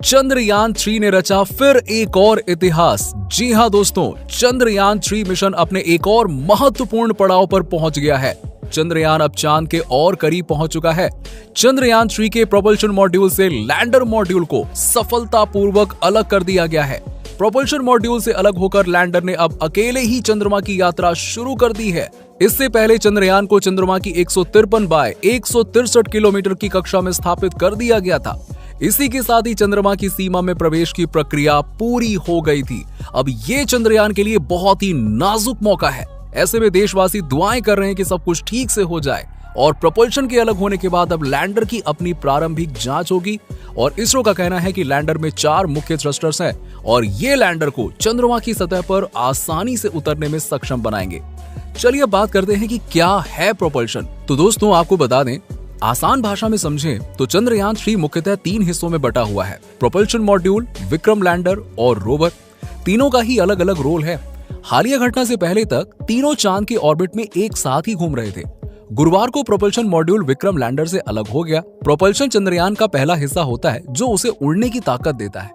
चंद्रयान-3 ने रचा फिर एक और इतिहास। जी हां दोस्तों, चंद्रयान-3 मिशन अपने एक और महत्वपूर्ण पड़ाव पर पहुंच गया है। चंद्रयान अब चांद के और करीब पहुंच चुका है। चंद्रयान-3 के प्रोपल्शन मॉड्यूल से लैंडर मॉड्यूल को सफलतापूर्वक अलग कर दिया गया है। प्रोपल्शन मॉड्यूल से अलग होकर लैंडर ने अब अकेले ही चंद्रमा की यात्रा शुरू कर दी है। इससे पहले चंद्रयान को चंद्रमा की 153 बाय 163 किलोमीटर की कक्षा में स्थापित कर दिया गया था। इसी के साथ ही चंद्रमा की सीमा में प्रवेश की प्रक्रिया पूरी हो गई थी। अब ये चंद्रयान के लिए बहुत ही नाजुक मौका है। ऐसे में देशवासी दुआएं कर रहे हैं कि सब कुछ ठीक से हो जाए और प्रोपल्शन के अलग होने के बाद अब लैंडर की अपनी प्रारंभिक जांच होगी। और इसरो का कहना है कि लैंडर में 4 मुख्य थ्रस्टर्स हैं और ये लैंडर को चंद्रमा की सतह पर आसानी से उतरने में सक्षम बनाएंगे। चलिए अब बात करते हैं कि क्या है प्रोपल्शन। तो दोस्तों आपको बता दें, आसान भाषा में समझें तो चंद्रयान-3 मुख्यतः 3 हिस्सों में बटा हुआ है। प्रोपल्शन मॉड्यूल, विक्रम लैंडर और रोवर। तीनों का ही अलग अलग रोल है। हालिया घटना से पहले तक तीनों चांद के ऑर्बिट में एक साथ ही घूम रहे थे। गुरुवार को प्रोपल्शन मॉड्यूल विक्रम लैंडर से अलग हो गया। प्रोपल्शन चंद्रयान का पहला हिस्सा होता है जो उसे उड़ने की ताकत देता है।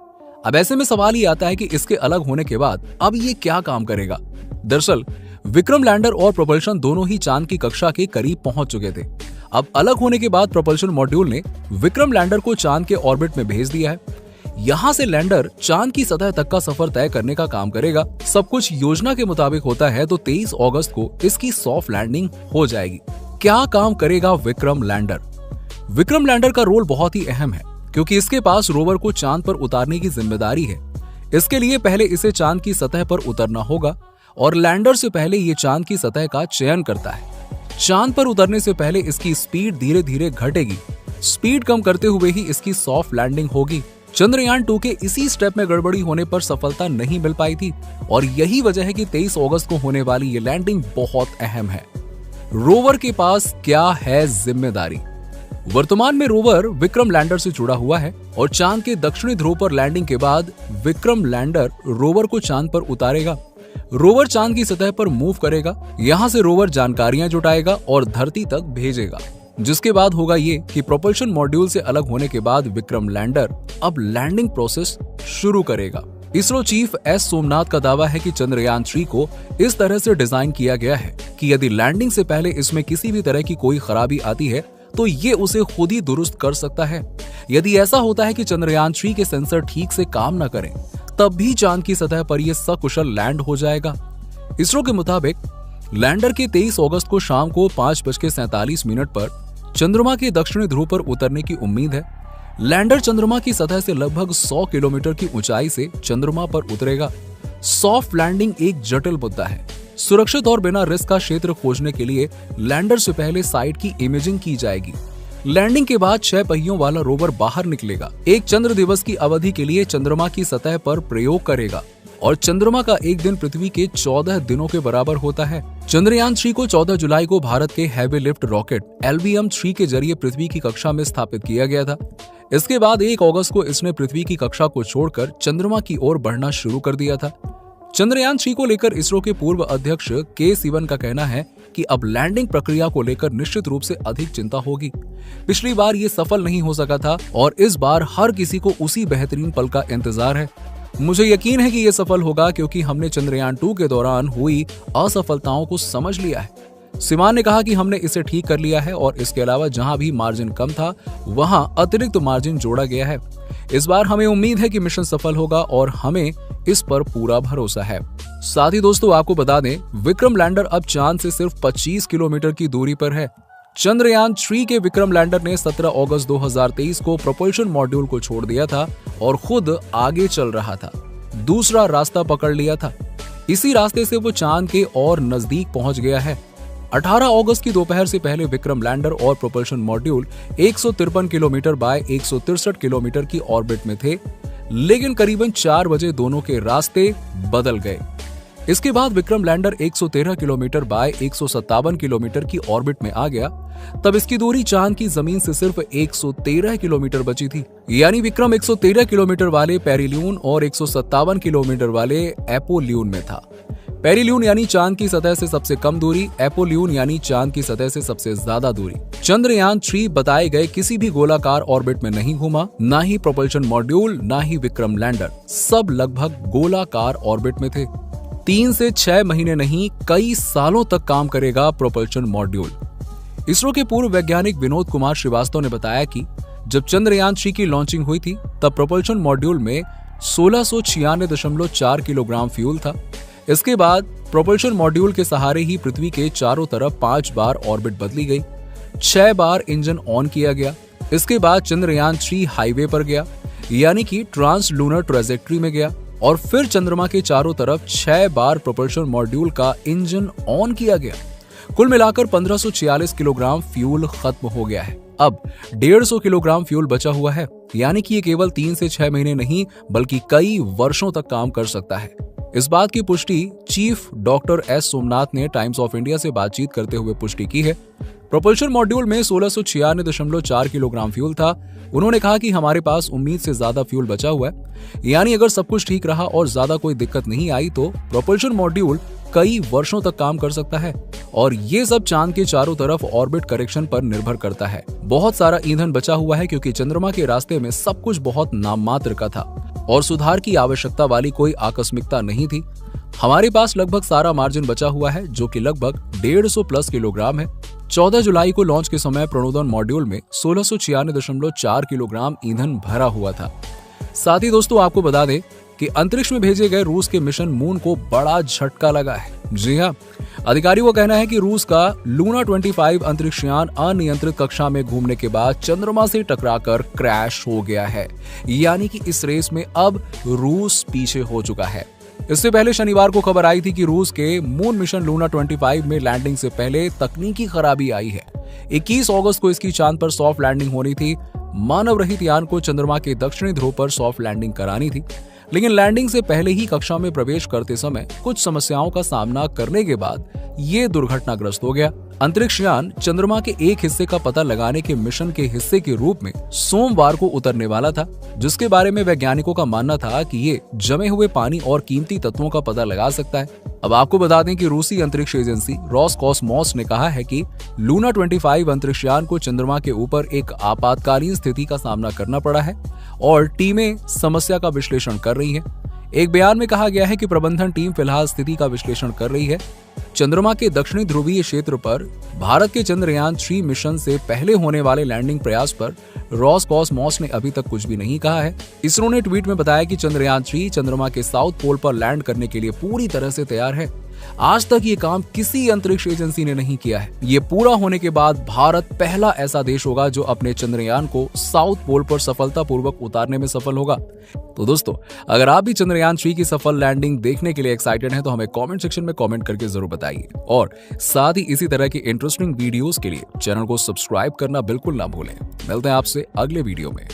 अब ऐसे में सवाल ये आता है कि इसके अलग होने के बाद अब ये क्या काम करेगा। दरअसल विक्रम लैंडर और प्रोपल्शन दोनों ही चांद की कक्षा के करीब पहुंच चुके थे। अब अलग होने के बाद प्रोपल्शन मॉड्यूल ने विक्रम लैंडर को चांद के ऑर्बिट में भेज दिया है। यहाँ से लैंडर चांद की सतह तक का सफर तय करने का काम करेगा। सब कुछ योजना के मुताबिक होता है तो 23 अगस्त को इसकी सॉफ्ट लैंडिंग हो जाएगी। क्या काम करेगा विक्रम लैंडर? विक्रम लैंडर का रोल बहुत ही अहम है क्योंकि इसके पास रोवर को चांद पर उतारने की जिम्मेदारी है। इसके लिए पहले इसे चांद की सतह पर उतरना होगा और लैंडर से पहले ये चांद की सतह का चयन करता है। चांद पर उतरने से पहले इसकी स्पीड धीरे धीरे घटेगी। स्पीड कम करते हुए ही इसकी सॉफ्ट लैंडिंग होगी। चंद्रयान-2 के इसी स्टेप में गड़बड़ी होने पर सफलता नहीं मिल पाई थी और यही वजह है कि 23 अगस्त को होने वाली ये लैंडिंग बहुत अहम है। रोवर के पास क्या है जिम्मेदारी? वर्तमान में रोवर विक्रम लैंडर से जुड़ा हुआ है और चांद के दक्षिणी ध्रुव पर लैंडिंग के बाद विक्रम लैंडर रोवर को चांद पर उतारेगा। रोवर चांद की सतह पर मूव करेगा। यहाँ से रोवर जानकारियां जुटाएगा और धरती तक भेजेगा। जिसके बाद होगा ये कि प्रोपल्शन मॉड्यूल से अलग होने के बाद विक्रम लैंडर अब लैंडिंग प्रोसेस शुरू करेगा। इसरो चीफ एस सोमनाथ का दावा है कि चंद्रयान-3 को इस तरह से डिजाइन किया गया है कि यदि लैंडिंग से पहले इसमें किसी भी तरह की कोई खराबी आती है तो ये उसे खुद ही दुरुस्त कर सकता है। यदि ऐसा होता है कि चंद्रयान-3 के सेंसर ठीक से काम न करें तब भी चांद की सतह पर यह सकुशल लैंड हो जाएगा। इसरो के मुताबिक लैंडर के 23 अगस्त को शाम को 5:47 पर चंद्रमा के दक्षिणी ध्रुव पर उतरने की उम्मीद है। लैंडर चंद्रमा की सतह से लगभग 100 किलोमीटर की ऊंचाई से चंद्रमा पर उतरेगा। सॉफ्ट लैंडिंग एक जटिल मुद्दा है। सुरक्षित और बिना रिस्क का क्षेत्र खोजने के लिए लैंडर से पहले साइट की इमेजिंग की जाएगी। लैंडिंग के बाद 6 पहियों वाला रोवर बाहर निकलेगा। एक चंद्र दिवस की अवधि के लिए चंद्रमा की सतह पर प्रयोग करेगा और चंद्रमा का एक दिन पृथ्वी के 14 दिनों के बराबर होता है। चंद्रयान-3 को 14 जुलाई को भारत के हैवी लिफ्ट रॉकेट LVM-3 के जरिए पृथ्वी की कक्षा में स्थापित किया गया था। इसके बाद 1 अगस्त को इसने पृथ्वी की कक्षा को छोड़कर चंद्रमा की ओर बढ़ना शुरू कर दिया था। चंद्रयान-3 को लेकर इसरो के पूर्व अध्यक्ष के सिवन का कहना है कि अब लैंडिंग प्रक्रिया को लेकर निश्चित रूप से अधिक चिंता होगी। पिछली बार ये सफल नहीं हो सका था और इस बार हर किसी को उसी बेहतरीन पल का इंतजार है। मुझे यकीन है कि ये सफल होगा क्योंकि हमने चंद्रयान-2 के दौरान हुई असफलताओं को समझ लिया है। सिवान ने कहा कि हमने इसे ठीक कर लिया है और इसके अलावा जहां भी मार्जिन कम था वहां अतिरिक्त मार्जिन जोड़ा गया है। इस बार हमें उम्मीद है कि मिशन सफल होगा और हमें इस पर पूरा भरोसा है। साथ ही दोस्तों आपको बता दें, विक्रम लैंडर अब चांद से सिर्फ 25 किलोमीटर की दूरी पर है। चंद्रयान-3 के विक्रम लैंडर ने 17 अगस्त 2023 को प्रोपल्शन मॉड्यूल को छोड़ दिया था और खुद आगे चल रहा था। दूसरा रास्ता पकड़ लिया था। इसी रास्ते से वो चांद के और नजदीक पहुंच गया है। 18 अगस्त की दोपहर से पहले विक्रम लैंडर और propulsion module 153 kilometre bye 163 kilometre की ऑर्बिट में थे, लेकिन करीबन 4 बजे दोनों के रास्ते बदल गए। इसके बाद Vikram lander 113 kilometre bye 157 kilometre की ऑर्बिट में आ गया। तब इसकी दूरी चांद की जमीन से सिर्फ 113 किलोमीटर बची थी। यानी विक्रम 113 किलोमीटर वाले पेरिल्यून और 157 किलोमीटर वाले एपोल्यून में था। पेरिल्यून यानी चांद की सतह से सबसे कम दूरी, एपोल्यून यानी चांद की सतह से सबसे ज्यादा दूरी। चंद्रयान 3 बताए गए किसी भी गोलाकार ऑर्बिट में नहीं घूमा, ना ही प्रोपल्शन मॉड्यूल, ना ही विक्रम लैंडर, सब लगभग गोलाकार ऑर्बिट में थे। 3 से 6 महीने नहीं, कई सालों तक काम करेगा प्रोपल्शन मॉड्यूल। इसरो के पूर्व वैज्ञानिक विनोद कुमार श्रीवास्तव ने बताया कि जब चंद्रयान 3 की लॉन्चिंग हुई थी तब प्रोपल्शन मॉड्यूल में 1696.4 किलोग्राम फ्यूल था। इसके बाद प्रोपल्शन मॉड्यूल के सहारे ही पृथ्वी के चारों तरफ 5 बार ऑर्बिट बदली गई, 6 बार इंजन ऑन किया गया। इसके बाद चंद्रयान 3 हाईवे पर गया, यानी कि ट्रांस लूनर ट्रेजेक्ट्री में गया, और फिर चंद्रमा के चारों तरफ 6 बार प्रोपल्शन मॉड्यूल का इंजन ऑन किया गया। कुल मिलाकर 1546 किलोग्राम फ्यूल खत्म हो गया है। अब 150 किलोग्राम फ्यूल बचा हुआ है, यानी कि ये केवल 3 से 6 महीने नहीं बल्कि कई वर्षों तक काम कर सकता है। इस बात की पुष्टि चीफ डॉक्टर एस सोमनाथ ने टाइम्स ऑफ इंडिया से बातचीत करते हुए पुष्टि की है। प्रोपल्शन मॉड्यूल में 1696.4 किलोग्राम फ्यूल था। उन्होंने कहा कि हमारे पास उम्मीद से ज्यादा फ्यूल बचा हुआ है, यानी अगर सब कुछ ठीक रहा और ज्यादा कोई दिक्कत नहीं आई तो प्रोपल्शन मॉड्यूल कई वर्षों तक काम कर सकता है। और ये सब चांद के चारों तरफ ऑर्बिट करेक्शन पर निर्भर करता है। बहुत सारा ईंधन बचा हुआ है क्योंकि चंद्रमा के रास्ते में सब कुछ बहुत नाममात्र का था और सुधार की आवश्यकता वाली कोई आकस्मिकता नहीं थी। हमारे पास लगभग सारा मार्जिन बचा हुआ है जो कि लगभग 150 प्लस किलोग्राम है। 14 जुलाई को लॉन्च के समय प्रणोदन मॉड्यूल में 1696.4 किलोग्राम ईंधन भरा हुआ था। साथ ही दोस्तों आपको बता दें कि अंतरिक्ष में भेजे गए रूस के मिशन मून को बड़ा झटका लगा है। जी हाँ, अधिकारियों का कहना है कि रूस का लूना 25 अंतरिक्षयान अनियंत्रित कक्षा में घूमने के बाद चंद्रमा से टकराकर क्रैश हो गया है, यानी कि इस रेस में अब रूस पीछे हो चुका है। इससे पहले शनिवार को खबर आई थी कि रूस के मून मिशन लूना 25 में लैंडिंग से पहले तकनीकी खराबी आई है। 21 अगस्त को इसकी चांद पर सॉफ्ट लैंडिंग होनी थी। मानव रहित यान को चंद्रमा के दक्षिणी ध्रुव पर सॉफ्ट लैंडिंग करानी थी, लेकिन लैंडिंग से पहले ही कक्षा में प्रवेश करते समय कुछ समस्याओं का सामना करने के बाद ये दुर्घटनाग्रस्त हो गया। अंतरिक्ष यान चंद्रमा के एक हिस्से का पता लगाने के मिशन के हिस्से के रूप में सोमवार को उतरने वाला था, जिसके बारे में वैज्ञानिकों का मानना था कि ये जमे हुए पानी और कीमती तत्वों का पता लगा सकता है। अब आपको बता दें कि रूसी अंतरिक्ष एजेंसी रोसकॉसमॉस ने कहा है कि लूना 25 अंतरिक्ष यान को चंद्रमा के ऊपर एक आपातकालीन स्थिति का सामना करना पड़ा है और टीमें समस्या का विश्लेषण कर रही हैं। एक बयान में कहा गया है कि प्रबंधन टीम फिलहाल स्थिति का विश्लेषण कर रही है। चंद्रमा के दक्षिणी ध्रुवीय क्षेत्र पर भारत के चंद्रयान 3 मिशन से पहले होने वाले लैंडिंग प्रयास पर रोसकॉसमॉस ने अभी तक कुछ भी नहीं कहा है। इसरो ने ट्वीट में बताया कि चंद्रयान 3 चंद्रमा के साउथ पोल पर लैंड करने के लिए पूरी तरह से तैयार है। आज तक ये काम किसी अंतरिक्ष एजेंसी ने नहीं किया है। ये पूरा होने के बाद भारत पहला ऐसा देश होगा जो अपने चंद्रयान को साउथ पोल पर सफलतापूर्वक उतारने में सफल होगा। तो दोस्तों, अगर आप भी चंद्रयान 3 की सफल लैंडिंग देखने के लिए एक्साइटेड हैं तो हमें कमेंट सेक्शन में कमेंट करके जरूर बताइए, और साथ ही इसी तरह की इंटरेस्टिंग वीडियोस के लिए चैनल को सब्सक्राइब करना बिल्कुल ना भूलें। मिलते हैं आपसे अगले वीडियो में।